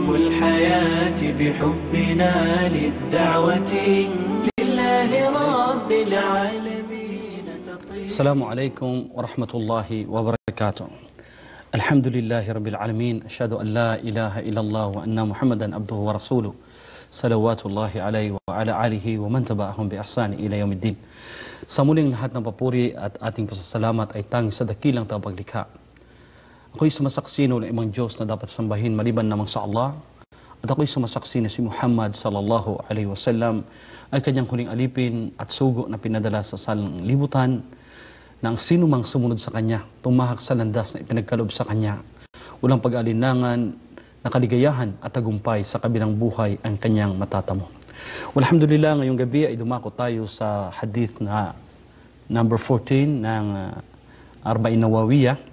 الحياة بحبنا للدعوة لله رب العالمين السلام عليكم ورحمة الله وبركاته. الحمد لله رب العالمين، أشهد أن لا إله إلا الله وأن محمدا عبده ورسوله صلوات الله عليه وعلى آله ومن تبعهم بإحسان إلى يوم الدين. Sa muling lahat ng papuri at ating pasasalamat ay tanging sa dakilang tagapaglikha. Ako'y sumasaksi ng imang Diyos na dapat sambahin maliban namang sa Allah, at ako'y sumasaksi na si Muhammad sallallahu alaihi wasallam ay kanyang huling alipin at sugo na pinadala sa sanlibutan, na ang sino mang sumunod sa kanya, tumahak sa landas na ipinagkaloob sa kanya, walang pag-alinlangan, nakaligayahan at tagumpay sa kabilang buhay ang kanyang matatamo. Alhamdulillah, ngayong gabi ay dumako tayo sa hadith na number 14 ng Arba'in Nawawiyah,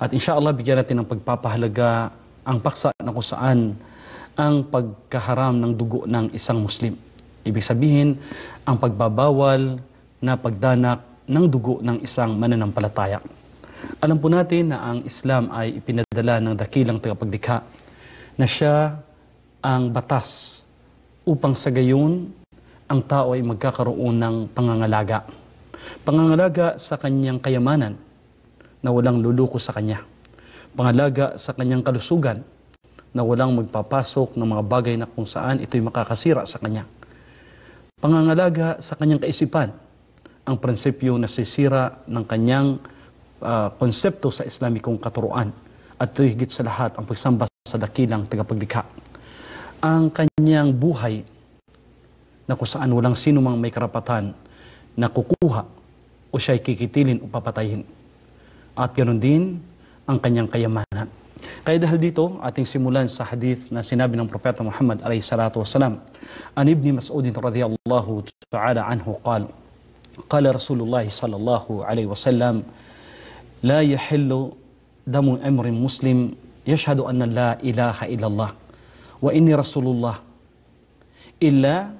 at insyaAllah bigyan natin ng pagpapahalaga ang paksa na kung saan ang pagkaharam ng dugo ng isang Muslim. Ibig sabihin, ang pagbabawal na pagdanak ng dugo ng isang mananampalataya. Alam po natin na ang Islam ay ipinadala ng dakilang tagapaglikha na siya ang batas upang sa gayon ang tao ay magkakaroon ng pangangalaga. Pangangalaga sa kanyang kayamanan na walang luluko sa kanya. Pangalaga sa kanyang kalusugan na walang magpapasok ng mga bagay na kung saan ito'y makakasira sa kanya. Pangangalaga sa kanyang kaisipan, ang prinsipyo na sisira ng kanyang konsepto sa Islamikong katuruan, at ito'y higit sa lahat ang pagsamba sa dakilang tagapaglikha. Ang kanyang buhay na kung saan walang sino mang may karapatan na kukuha o siya'y kikitilin o papatayin. At ganoon din ang kanyang kayamanan. Kaya dahil dito, ating simulan sa hadith na sinabi ng Propeta Muhammad alayhi salatu wasalam. An Ibni Mas'ud radhiyallahu ta'ala anhu qala, qala Rasulullah sallallahu alayhi wasallam, la yahillu damu amrin muslim yashhadu anna la ilaha illallah wa inni Rasulullah illa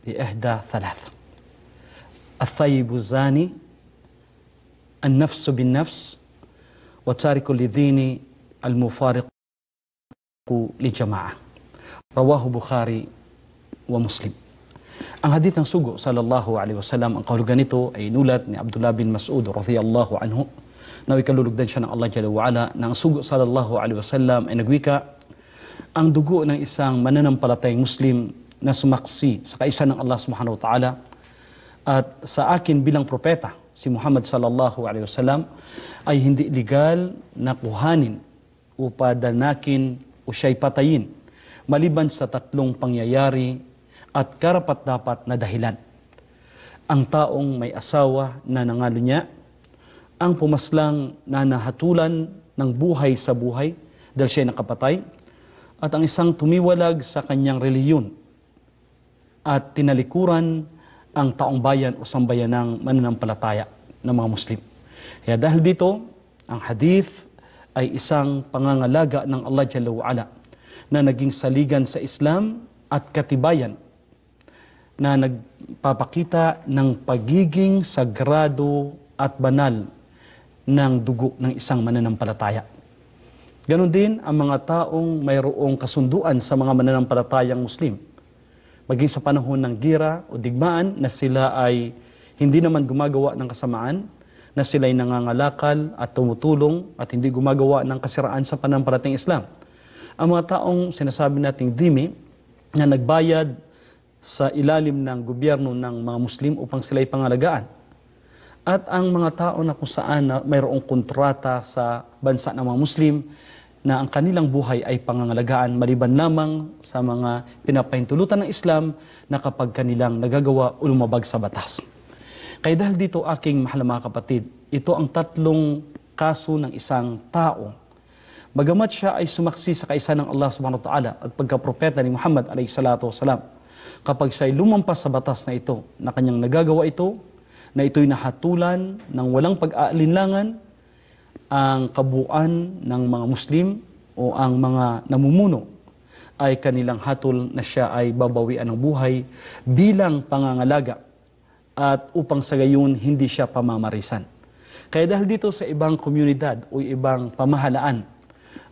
bi ihda thalath. Al-thayyibu zani, النفس بالنفس، وتارك لدين المفارق لجماعة. رواه بخاري ومسلم. Ang hadith ng sugo sallallahu alaihi wasallam, ang kahulugan nito ay nulat ni Abdullah bin Mas'ud radhiyallahu anhu, na ikalulugdan siya ng Allah Jalla wa Ala, na ang sugo sallallahu alaihi wasallam ay nagwika, ang dugo ng isang mananampalatayang Muslim na sumaksi sa kaisa ng Allah subhanahu wa ta'ala at sa akin bilang propeta si Muhammad sallallahu alaihi wasallam ay hindi legal na kuhanin o padanakin o siya'y patayin maliban sa tatlong pangyayari at karapat-dapat na dahilan. Ang taong may asawa na nangalo niya, ang pumaslang na nahatulan ng buhay sa buhay dahil siya'y nakapatay, at ang isang tumiwalag sa kanyang reliyon at tinalikuran ang taong bayan o sambayanang mananampalataya ng mga Muslim. Kaya dahil dito, ang hadith ay isang pangangalaga ng Allah Jalla wa Ala na naging saligan sa Islam at katibayan na nagpapakita ng pagiging sagrado at banal ng dugo ng isang mananampalataya. Ganon din ang mga taong mayroong kasunduan sa mga mananampalatayang Muslim, maging sa panahon ng gira o digmaan, na sila ay hindi naman gumagawa ng kasamaan, na sila ay nangangalakal at tumutulong at hindi gumagawa ng kasiraan sa pananampalatayang Islam. Ang mga taong sinasabi nating dhimmi na nagbayad sa ilalim ng gobyerno ng mga Muslim upang sila ay pangalagaan. At ang mga tao na kung saan na mayroong kontrata sa bansa ng mga Muslim na ang kanilang buhay ay pangangalagaan maliban lamang sa mga pinapahintulutan ng Islam na kapag kanilang nagagawa o lumabag sa batas. Kaya dahil dito, aking mahal na mga kapatid, ito ang tatlong kaso ng isang tao. Bagamat siya ay sumaksi sa kaisa ng Allah subhanahu wa ta'ala at pagkapropeta ni Muhammad alayhi salatu wasalam, kapag siya ay lumampas sa batas na ito, na kanyang nagagawa ito, na ito'y nahatulan ng walang pag-aalinlangan ang kabuuan ng mga Muslim o ang mga namumuno, ay kanilang hatol na siya ay babawian ng buhay bilang pangangalaga at upang sa gayon hindi siya pamamarisan. Kaya dahil dito sa ibang komunidad o ibang pamahalaan,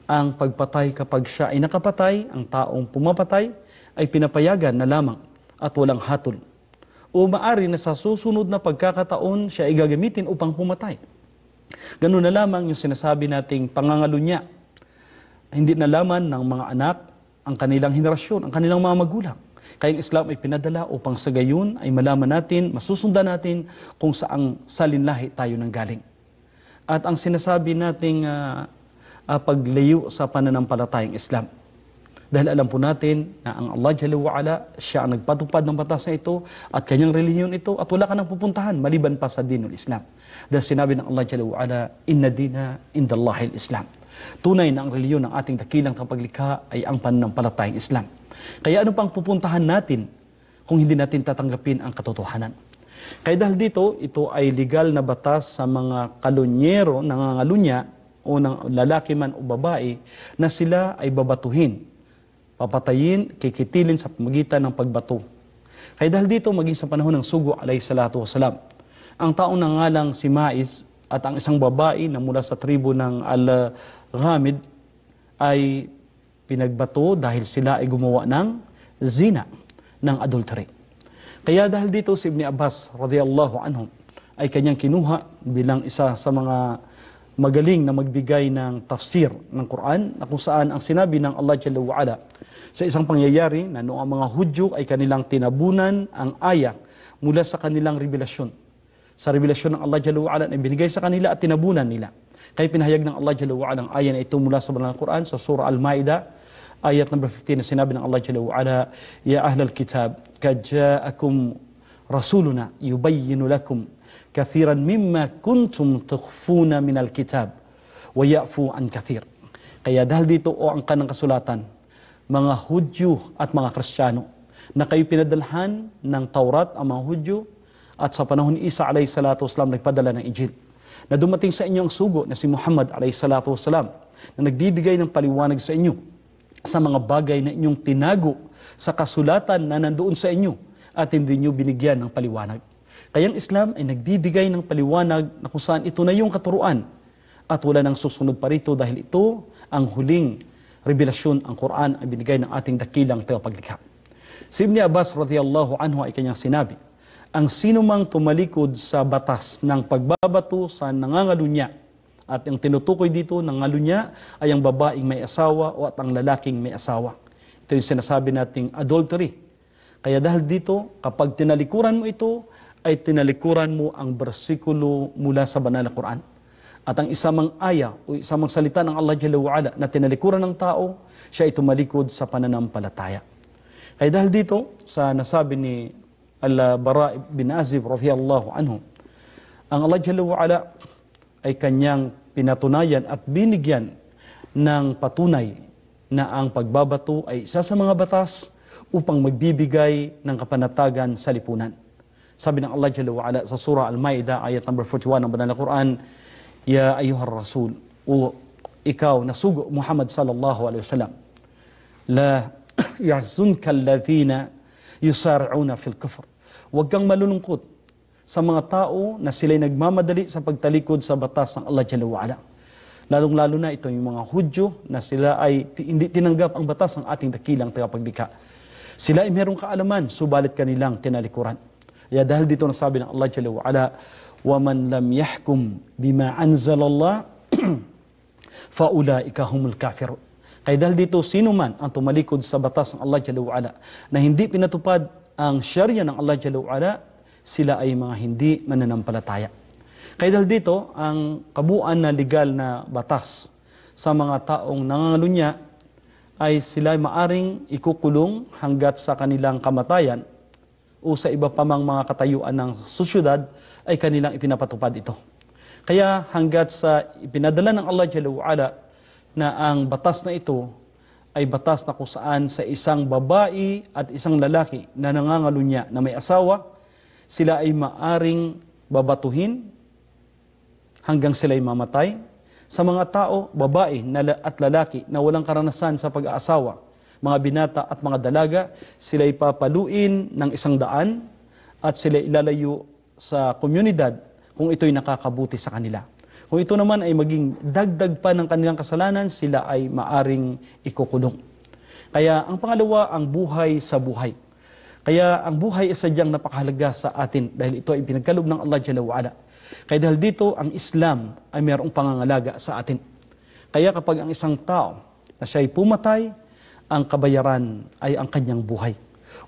ang pagpatay kapag siya ay nakapatay, ang taong pumapatay ay pinapayagan na lamang at walang hatol. O maari na sa susunod na pagkakataon siya ay gagamitin upang pumatay. Ganun na lamang yung sinasabi nating pangangalunya. Hindi nalaman ng mga anak ang kanilang henerasyon, ang kanilang mga magulang. Kaya ang Islam ay pinadala upang sa gayon ay malaman natin, masusundan natin kung saang salinlahi tayo nanggaling. At ang sinasabi nating paglayo sa pananampalatayang Islam. Dahil alam po natin na ang Allah Jalla wa'ala, siya ang nagpatupad ng batas na ito at kanyang relihiyon ito at wala ka nang pupuntahan maliban pa sa dinul Islam. Dahil sinabi ng Allah Jalla wa'ala, inna dina indallahil Islam. Tunay na ang relihiyon ng ating dakilang kapaglikha ay ang pananampalatayang Islam. Kaya ano pang pupuntahan natin kung hindi natin tatanggapin ang katotohanan? Kaya dahil dito, ito ay legal na batas sa mga kalunyero, nangangalunya, o ng lalaki man o babae, na sila ay babatuhin, papatayin, kikitilin sa pamagitan ng pagbato. Kaya dahil dito, maging sa panahon ng Sugo alayhi salatu wasalam, ang taong nangalang si Mais at ang isang babae na mula sa tribo ng Al-Ghamid ay pinagbato dahil sila ay gumawa ng zina, ng adultery. Kaya dahil dito si Ibn Abbas radhiyallahu anhu ay kanyang kinuha bilang isa sa mga magaling na magbigay ng tafsir ng Quran na kung saan ang sinabi ng Allah Jalla wa'ala sa isang pangyayari na noong ang mga Hudyo ay kanilang tinabunan ang aya mula sa kanilang revelasyon. Sa revelasyon ng Allah Jalla wa'ala na binigay sa kanila at tinabunan nila. Kaya pinahayag ng Allah Jalla wa'ala ang aya na ito mula sa banal na Quran sa surah Al-Ma'idah ayat number 15 na sinabi ng Allah Jalla wa'ala, Ya ahlal kitab, kad ja'akum rasuluna yubayyinu lakum kathiran mimma kuntum tukhfuna minal kitab wa ya'fu an kathir. Kaya dahil dito o ang kanang kasulatan, mga Hudyo at mga Kristiyano, na kayo pinadalhan ng Taurat ang mga Hudyo at sa panahon ni Isa alayhi salatu wasalam nagpadala ng Injil, na dumating sa inyo ang sugo na si Muhammad alayhi salatu wasalam na nagbibigay ng paliwanag sa inyo sa mga bagay na inyong tinago sa kasulatan na nandoon sa inyo at hindi nyo binigyan ng paliwanag. Kaya ang Islam ay nagbibigay ng paliwanag na kung saan ito na yung katuruan at wala nang susunod pa rito dahil ito ang huling revelasyon, ang Quran ay binigay ng ating dakilang tagapaglikha. Si Ibn Abbas radhiyallahu anhu ay kanyang sinabi, ang sinumang tumalikod sa batas ng pagbabato sa nangangalunya, at ang tinutukoy dito ng ngalunya ay ang babaeng may asawa o at ang lalaking may asawa. Ito yung sinasabi nating adultery. Kaya dahil dito, kapag tinalikuran mo ito, ay tinalikuran mo ang bersikulo mula sa banal na Quran. At ang isamang aya o isamang salita ng Allah Jalla wa'ala na tinalikuran ng tao, siya ay tumalikod sa pananampalataya. Kaya dahil dito, sa nasabi ni Al-Bara bin Azib radhiyallahu anhu, ang Allah Jalla wa'ala ay kanyang pinatunayan at binigyan ng patunay na ang pagbabato ay isa sa mga batas upang magbibigay ng kapanatagan sa lipunan. Sabi ng Allah Jalla wa'ala sa surah Al-Ma'idah ayat number 41 ng banal na Quran, Ya ayuhar rasul, o ikaw na sugo Muhammad sallallahu alaihi wasallam, la yahzunka alladhina yusari'una fil kufr. Huwag kang malulungkot sa mga tao na sila'y nagmamadali sa pagtalikod sa batas ng Allah Jalla wa'ala. Lalong-lalo na ito yung mga Hudyo na sila ay hindi tinanggap ang batas ng ating dakilang tagapaglikha. Sila ay merong kaalaman, subalit kanilang tinalikuran. Kaya dahil dito nasabi ng Allah Jalla wa'ala, وَمَنْ لَمْ يَحْكُمْ بِمَا أَنزَلَ اللَّهُ فَأُولَئِكَ هُمُ الْكَافِرُونَ. Kaya dahil dito, sino man ang tumalikod sa batas ng Allah Jalla wa'ala na hindi pinatupad ang syariah ng Allah Jalla wa'ala, sila ay mga hindi mananampalataya. Kaya dahil dito, ang kabuuan na legal na batas sa mga taong nangangalunya ay sila ay maaring ikukulong hanggat sa kanilang kamatayan o sa iba pa mang mga katayuan ng sosyudad ay kanilang ipinapatupad ito. Kaya hanggat sa ipinadala ng Allah Jalla wa'ala na ang batas na ito ay batas na kung saan sa isang babae at isang lalaki na nangangalunya na may asawa, sila ay maaring babatuhin hanggang sila ay mamatay. Sa mga tao, babae at lalaki na walang karanasan sa pag-aasawa, mga binata at mga dalaga, sila ay papaluin ng 100 at sila ilalayo sa komunidad kung ito'y nakakabuti sa kanila. Kung ito naman ay maging dagdag pa ng kanilang kasalanan, sila ay maaring ikukulong. Kaya ang pangalawa, ang buhay sa buhay. Kaya ang buhay ay sadyang napakahalaga sa atin dahil ito ay pinagkaloob ng Allah Jalla wa'ala. Kaya dahil dito, ang Islam ay mayroong pangangalaga sa atin. Kaya kapag ang isang tao na siya ay pumatay, ang kabayaran ay ang kanyang buhay.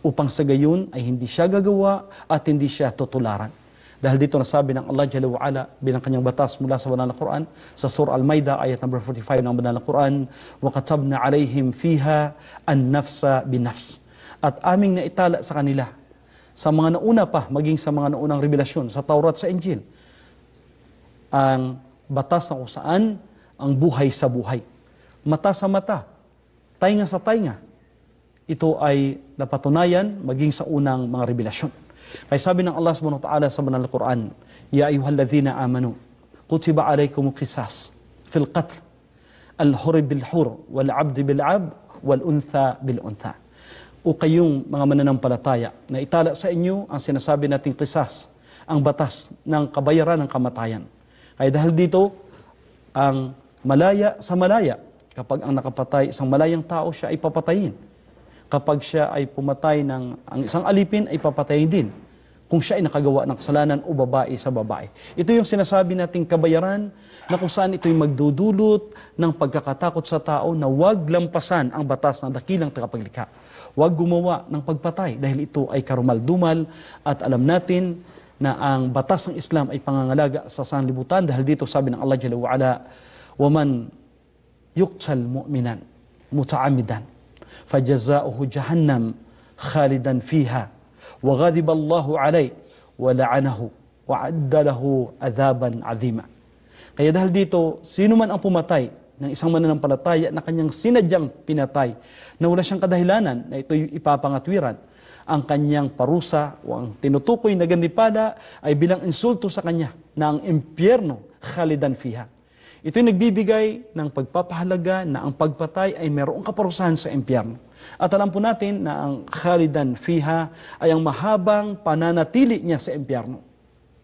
Upang sa gayon ay hindi siya gagawa at hindi siya tutularan. Dahil dito nasabi ng Allah Jalla wa'ala bilang kanyang batas mula sa banal na Quran, sa Surah Al-Maidah ayat number 45 ng banal na Quran, وَكَتَبْنَا عَلَيْهِمْ فِيهَا النَّفْسَ بِنَفْسِ. At aming naitala sa kanila, sa mga nauna pa, maging sa mga naunang revelasyon, sa Taurat, sa Injil, ang batas na kung saan ang buhay sa buhay. Mata sa mata, tainga sa tainga. Ito ay napatunayan maging sa unang mga revelasyon. Kaya sabi ng Allah subhanahu wa ta'ala sa banal na Quran, Ya ayyuhalladhina amanu, kutiba alaykumul qisas fil qatl, al-hur bil-hur, wal-abd bil-abd, wal-untha bil-untha. O kayong mga mananampalataya, na itala sa inyo ang sinasabi nating qisas, ang batas ng kabayaran ng kamatayan. Kaya dahil dito, ang malaya sa malaya, kapag ang nakapatay isang malayang tao, siya ay papatayin. Kapag siya ay pumatay ng ang isang alipin, ay papatayin din. Kung siya ay nakagawa ng kasalanan o babae sa babae. Ito yung sinasabi nating kabayaran na kung saan ito'y magdudulot ng pagkakatakot sa tao na huwag lampasan ang batas ng dakilang tagapaglikha. Huwag gumawa ng pagpatay dahil ito ay karumal-dumal at alam natin na ang batas ng Islam ay pangangalaga sa sanlibutan dahil dito sabi ng Allah Jalla wa'ala, وَمَنْ يُقْتَلْ مُؤْمِنًا مُتَعَمِّدًا فَجَزَاؤُهُ جَهَنَّمْ خَالِدًا فِيهَا وَغَضِبَ اللَّهُ عَلَيْهِ وَلَعَنَهُ وَعَدَّ لَهُ عَذَابًا عَظِيمًا. Kaya dahil dito, sino man ang pumatay ng isang mananampalataya na kanyang sinadyang pinatay na wala siyang kadahilanan na ito'y ipapangatwiran, ang kanyang parusa o ang tinutukoy na gandipada ay bilang insulto sa kanya na ang impyerno khalidan fiha. Ito'y nagbibigay ng pagpapahalaga na ang pagpatay ay mayroong kaparusahan sa impyerno. At alam po natin na ang khalidan fiha ay ang mahabang pananatili niya sa impyerno.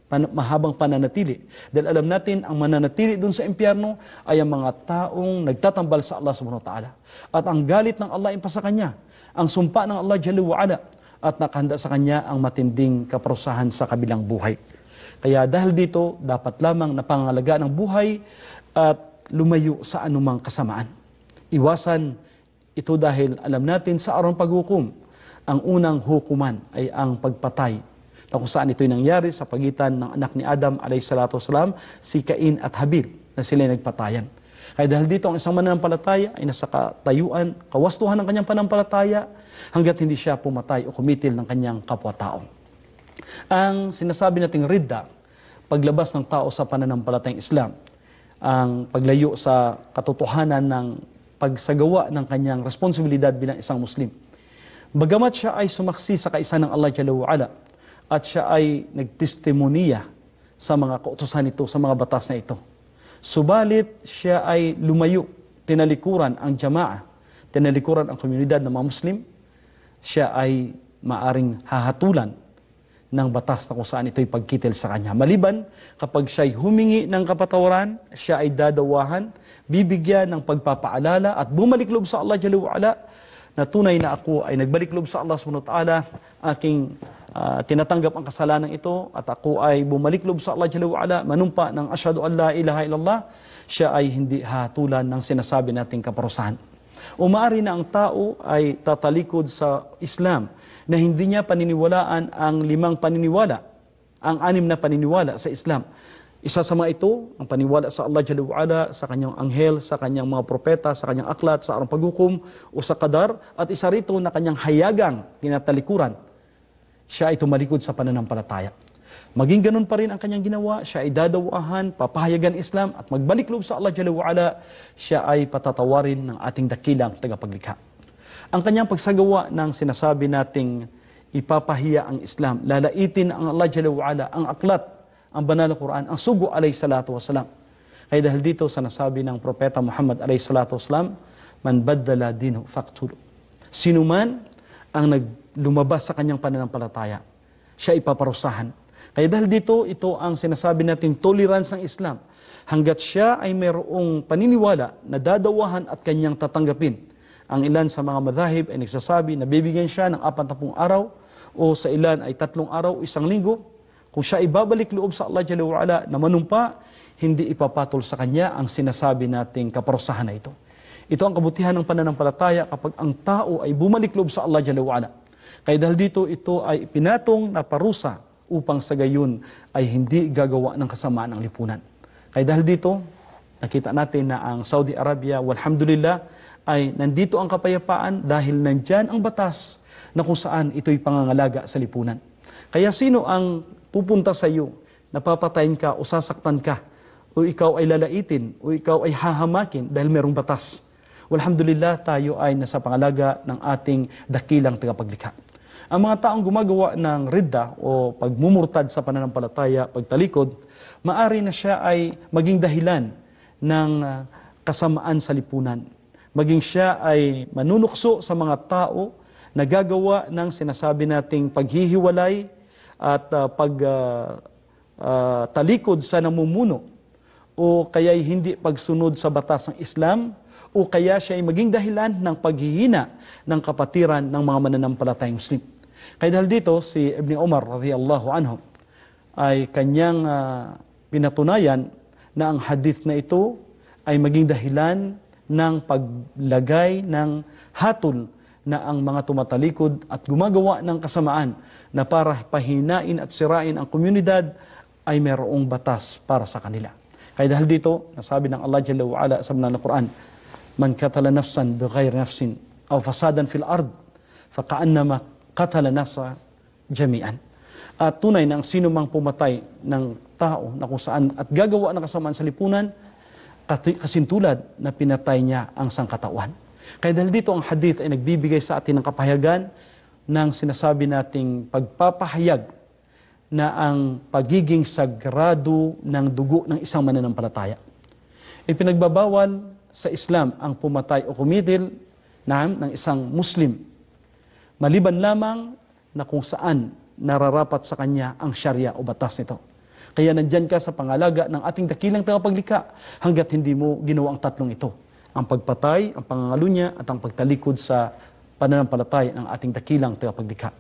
Mahabang pananatili. Dahil alam natin, ang mananatili doon sa impyerno ay ang mga taong nagtatambal sa Allah subhanahu wa ta'ala. At ang galit ng Allah ay pa sa kanya. Ang sumpa ng Allah Jalla wa'ala. At nakahanda sa kanya ang matinding kaparusahan sa kabilang buhay. Kaya dahil dito, dapat lamang na pangalagaan ng buhay at lumayo sa anumang kasamaan. Iwasan ito dahil alam natin sa araw ng paghukom, ang unang hukuman ay ang pagpatay. Na kung saan ito'y nangyari sa pagitan ng anak ni Adam alayhisalatu wasalam, si Cain at Habil, na sila'y nagpatayan. Kaya dahil dito ang isang mananampalataya ay nasa katayuan, kawastuhan ng kanyang panampalataya, hanggat hindi siya pumatay o kumitil ng kanyang kapwa-tao. Ang sinasabi nating ridda, paglabas ng tao sa pananampalatayang Islam, ang paglayo sa katotohanan ng pagsagawa ng kanyang responsibilidad bilang isang Muslim. Bagamat siya ay sumaksi sa kaisa ng Allah Jalla wa'ala at siya ay nagtestimoniya sa mga kautusan ito, sa mga batas na ito. Subalit siya ay lumayo, tinalikuran ang jamaah, tinalikuran ang komunidad ng mga Muslim, siya ay maaring hahatulan ng batas na kung saan ito'y pagkitil sa kanya. Maliban, kapag siya'y humingi ng kapatawaran, siya ay dadawahan, bibigyan ng pagpapaalala at bumalik loob sa Allah Jalla wa'ala na tunay na ako ay nagbalik loob sa Allah subhanahu wa ta'ala, aking tinatanggap ang kasalanan ito at ako ay bumalik loob sa Allah Jalla wa'ala, manumpa ng asyhadu an la ilaha illallah, siya ay hindi hatulan ng sinasabi nating kaparusahan. O maaari na ang tao ay tatalikod sa Islam na hindi niya paniniwalaan ang 5 paniniwala, ang 6 na paniniwala sa Islam. Isa sa mga ito, ang paniwala sa Allah Jalla wa'ala, sa kanyang anghel, sa kanyang mga propeta, sa kanyang aklat, sa arang paghukom, o sa qadar, at isa rito na kanyang hayagang tinatalikuran. Siya ay tumalikod sa pananampalataya. Maging ganun pa rin ang kanyang ginawa, siya ay dadawahan, papahayagan Islam, at magbalik loob sa Allah Jalla wa'ala, siya ay patatawarin ng ating dakilang tagapaglikha. Ang kanyang pagsagawa ng sinasabi nating ipapahiya ang Islam, lalaitin ang Allah Jalla wa'ala, ang aklat, ang banal na Quran, ang sugo alayhisalatu wasalam. Kaya dahil dito sa nasabi ng Propeta Muhammad alayhisalatu wasalam, man baddala dinu faqtulu. Sino man ang lumabas sa kanyang pananampalataya, siya ipaparusahan. Kaya dahil dito, ito ang sinasabi nating tolerance ng Islam. hanggat siya ay mayroong paniniwala na dadawahan at kanyang tatanggapin. Ang ilan sa mga madhahib ay nagsasabi na bibigyan siya ng 40 araw o sa ilan ay 3 araw o 1 linggo. Kung siya ay babalik loob sa Allah Jalla wa'ala na manumpa, hindi ipapatol sa kanya ang sinasabi nating kaparusahan na ito. Ito ang kabutihan ng pananampalataya kapag ang tao ay bumalik loob sa Allah Jalla wa'ala. Kaya dahil dito, ito ay pinatong na parusa upang sa gayon ay hindi gagawa ng kasamaan ang lipunan. Kaya dahil dito, nakita natin na ang Saudi Arabia, walhamdulillah, ay nandito ang kapayapaan dahil nandyan ang batas na kung saan ito'y pangangalaga sa lipunan. Kaya sino ang pupunta sa iyo, napapatayin ka o sasaktan ka, o ikaw ay lalaitin, o ikaw ay hahamakin dahil merong batas. Walhamdulillah, tayo ay nasa pangalaga ng ating dakilang tagapaglikha. Ang mga taong gumagawa ng ridda o pagmumurtad sa pananampalataya, pagtalikod, maari na siya ay maging dahilan ng kasamaan sa lipunan. Maging siya ay manunukso sa mga tao na gagawa ng sinasabi nating paghihiwalay at pagtalikod sa namumuno, o kaya'y hindi pagsunod sa batas ng Islam, o kaya siya ay maging dahilan ng paghihina ng kapatiran ng mga mananampalatayang Muslim. Kaya dahil dito, si Ibn Umar radhiyallahu anhu ay kanyang pinatunayan na ang hadith na ito ay maging dahilan ng paglagay ng hatol na ang mga tumatalikod at gumagawa ng kasamaan na para pahinain at sirain ang komunidad ay mayroong batas para sa kanila. Kaya dahil dito, nasabi ng Allah Jalla wa'ala sa banal na Quran, man katala nafsan bighayri nafsin aw fasadan fil ard fakaannama katala nasa jami'an. At tunay na ang sino mang pumatay ng tao na kung saan at gagawa ng kasamaan sa lipunan, kasintulad na pinatay niya ang sangkatauhan. Kaya dahil dito ang hadith ay nagbibigay sa atin ng kapahayagan ng sinasabi nating pagpapahayag na ang pagiging sagrado ng dugo ng isang mananampalataya. Ipinagbabawal sa Islam ang pumatay o kumitil ng isang Muslim, maliban lamang na kung saan nararapat sa kanya ang Sharia o batas nito. Kaya nandyan ka sa pangalaga ng ating dakilang tagapaglikha hanggat hindi mo ginawa ang tatlong ito. Ang pagpatay, ang pangangalunya at ang pagtalikod sa pananampalataya ng ating dakilang tagapaglikha.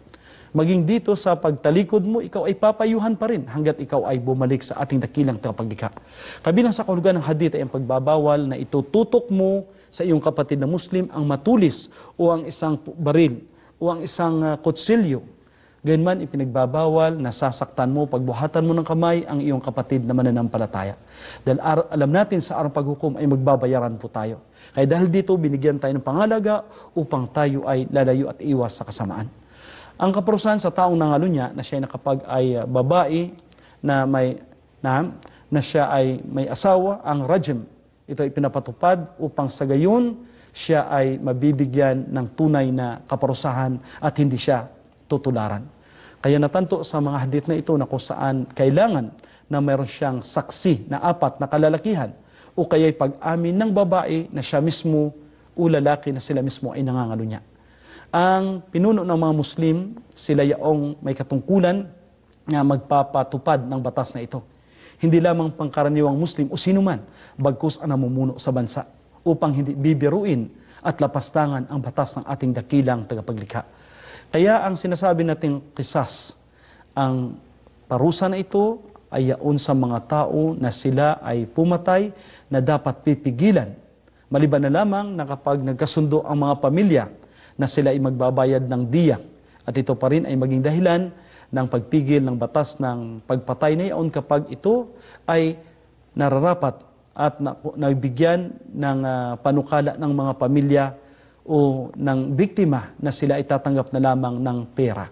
Maging dito sa pagtalikod mo, ikaw ay papayuhan pa rin hanggat ikaw ay bumalik sa ating dakilang tagapaglikha. Kabilang sa kahulugan ng hadith ay ang pagbabawal na itututok mo sa iyong kapatid na Muslim ang matulis o ang isang baril o ang isang kutsilyo. Ganyan ipinagbabawal na sasaktan mo, pagbuhatan mo ng kamay ang iyong kapatid na mananampalataya. Dahil alam natin sa araw paghukom ay magbabayaran po tayo. Kaya dahil dito binigyan tayo ng pangalaga upang tayo ay lalayo at iwas sa kasamaan. Ang kaparusahan sa taong nangalunya na siya ay babae na siya ay may asawa, ang rajm. Ito ay pinapatupad upang sa gayon siya ay mabibigyan ng tunay na kaparusahan at hindi siya tutularan. Kaya natanto sa mga hadith na ito na kung saan kailangan na mayroon siyang saksi na 4 na kalalakihan o kaya'y pag-amin ng babae na siya mismo o lalaki na sila mismo ay nangangalunya. Ang pinuno ng mga Muslim, sila yaong may katungkulan na magpapatupad ng batas na ito. Hindi lamang pangkaraniwang Muslim o sino man, bagkus ang namumuno sa bansa upang hindi bibiruin at lapastangan ang batas ng ating dakilang tagapaglikha. Kaya ang sinasabi nating qisas, ang parusa na ito ay yaon sa mga tao na sila ay pumatay na dapat pipigilan. Maliban na lamang na kapag nagkasundo ang mga pamilya na sila ay magbabayad ng diya. At ito pa rin ay maging dahilan ng pagpigil ng batas ng pagpatay na yaon kapag ito ay nararapat at nabigyan ng panukala ng mga pamilya o ng biktima na sila ay tatanggap na lamang ng pera.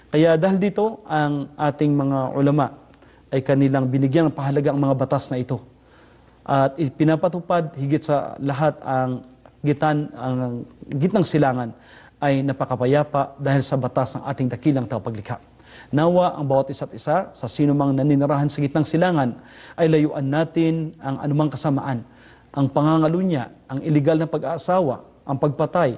Kaya dahil dito, ang ating mga ulama ay kanilang binigyan ng pahalaga ang mga batas na ito. At pinapatupad higit sa lahat ang gitnang silangan ay napakapayapa dahil sa batas ng ating dakilang tagapaglikha. Nawa ang bawat isa't isa sa sino mang naninirahan sa gitnang silangan ay layuan natin ang anumang kasamaan, ang pangangalunya, ang iligal na pag-aasawa, ang pagpatay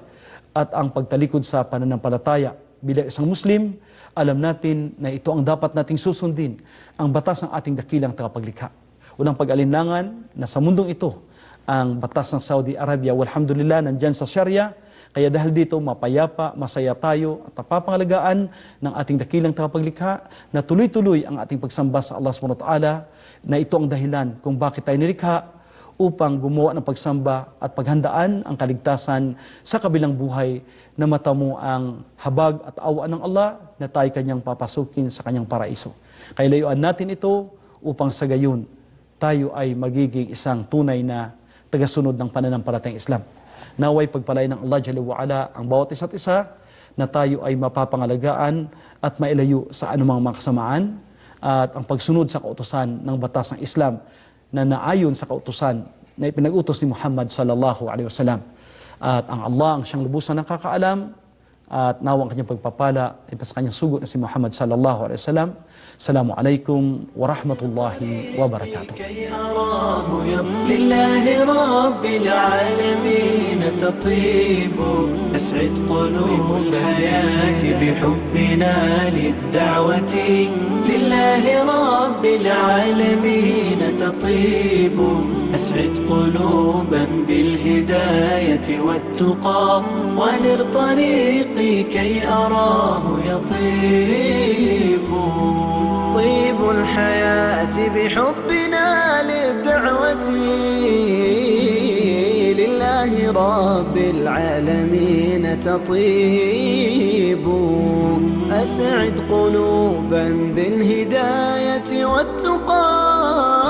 at ang pagtalikod sa pananampalataya. Bilang isang Muslim, alam natin na ito ang dapat nating susundin, ang batas ng ating dakilang tagapaglikha. Walang pag-alinlangan na sa mundong ito, ang batas ng Saudi Arabia, walhamdulillah, nandyan sa Sharia. Kaya dahil dito, mapayapa, masaya tayo at napapangalagaan ng ating dakilang tagapaglikha na tuloy-tuloy ang ating pagsamba sa Allah subhanahu wa ta'ala, na ito ang dahilan kung bakit tayo nilikha upang gumawa ng pagsamba at paghandaan ang kaligtasan sa kabilang buhay na matamo ang habag at awa ng Allah na tayo kanyang papasukin sa kanyang paraiso. Kaya layuan natin ito upang sa gayon tayo ay magiging isang tunay na tagasunod ng pananampalatayang Islam. Naway pagpalain ng Allah Jalla wa'ala ang bawat isa't isa na tayo ay mapapangalagaan at mailayo sa anumang mga kasamaan at ang pagsunod sa kautusan ng batas ng Islam na naayon sa kautusan na ipinag-utos ni Muhammad sallallahu alaihi wasallam. At ang Allah ang siyang lubusan ng kakaalam at nawang kanyang pagpapala ay sa kanyang sugo na si Muhammad sallallahu alaihi wasallam. Assalamu alaikum warahmatullahi wabarakatuh. لله رب العالمين تطيب أسعد قلوب الحياة بحبنا للدعوة لله رب العالمين تطيب أسعد قلوبا بالهداية والتقى ونر طريقي كي أراه يطيب طيب الحياة بحبنا للدعوة لله رب العالمين تطيب أسعد قلوبا بالهداية والتقى